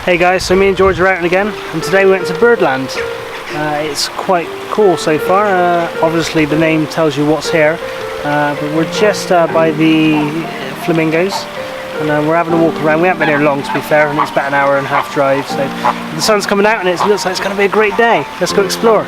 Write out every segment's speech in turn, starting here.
Hey guys, so me and George are out again, and today we went to Birdland. It's quite cool so far. Obviously the name tells you what's here, but we're just by the flamingos, and we're having a walk around. We haven't been here long, to be fair, and it's about an hour and a half drive, so the sun's coming out and it looks like it's going to be a great day. Let's go explore.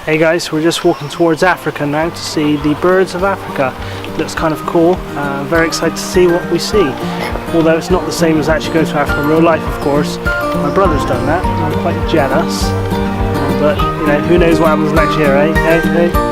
Hey guys, we're just walking towards Africa now to see the birds of Africa. Looks kind of cool. Very excited to see what we see. Although it's not the same as actually going to Africa in real life, of course. My brother's done that, and I'm quite jealous. But, you know, who knows what happens next year, eh? Hey?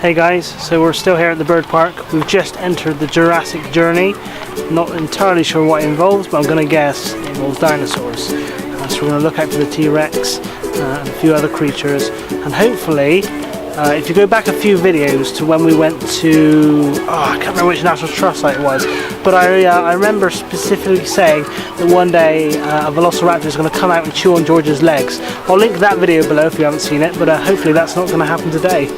Hey guys, so we're still here at the bird park. We've just entered the Jurassic journey. Not entirely sure what it involves, but I'm going to guess it involves dinosaurs. So we're going to look out for the T-Rex and a few other creatures, and hopefully if you go back a few videos to when we went to, I can't remember which National Trust site it was, but I remember specifically saying that one day a Velociraptor is going to come out and chew on George's legs. I'll link that video below if you haven't seen it, but hopefully that's not going to happen today.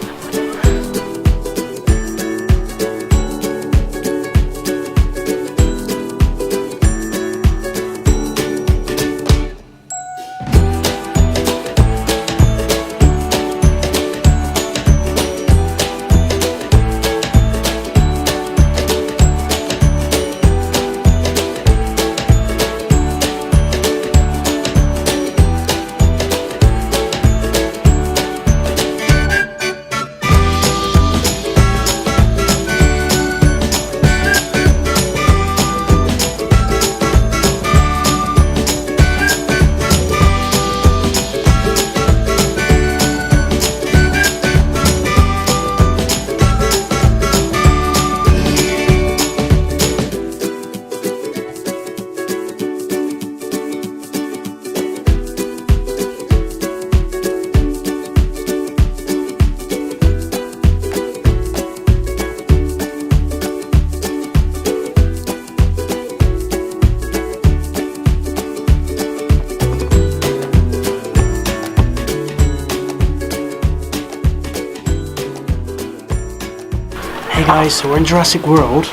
Hey guys, so we're in Jurassic World,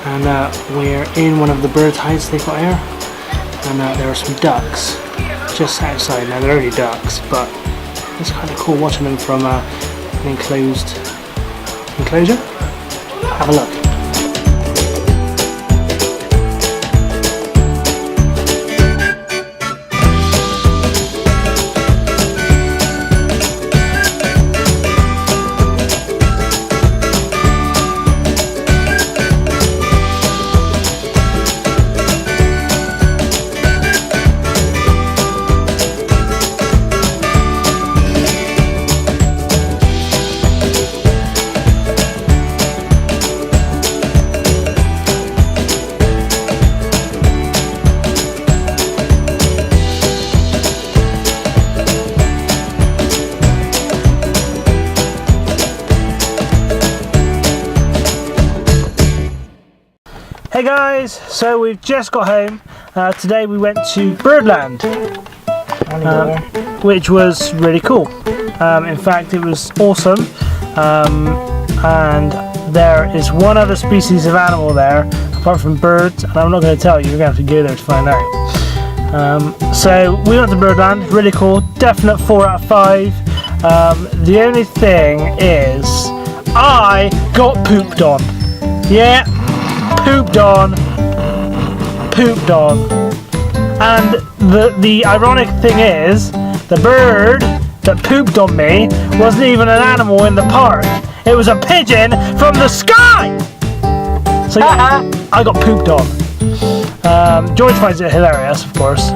and we're in one of the bird hides they've got here, and there are some ducks just outside. Now they're only ducks, but it's kind of cool watching them from an enclosure. Have a look. Hey guys, so we've just got home. Today we went to Birdland, which was really cool. In fact, it was awesome. And there is one other species of animal there, apart from birds, and I'm not going to tell you, you're going to have to go there to find out. So we went to Birdland, really cool, definite 4 out of 5. The only thing is, I got pooped on. Yeah. Pooped on, and the ironic thing is, the bird that pooped on me wasn't even an animal in the park. It was a pigeon from the sky. So yeah, I got pooped on. George finds it hilarious, of course.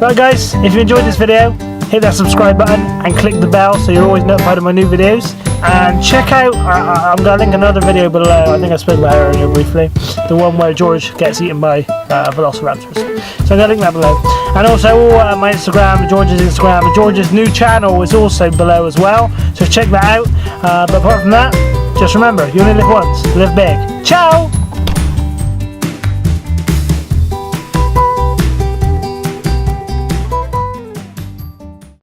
Right guys, if you enjoyed this video, hit that subscribe button and click the bell so you're always notified of my new videos. And check out, I'm going to link another video below, I think I spoke about it earlier briefly, the one where George gets eaten by Velociraptors. So I'm going to link that below. And also my Instagram, George's Instagram, and George's new channel is also below as well, so check that out. But apart from that, just remember, you only live once, live big. Ciao!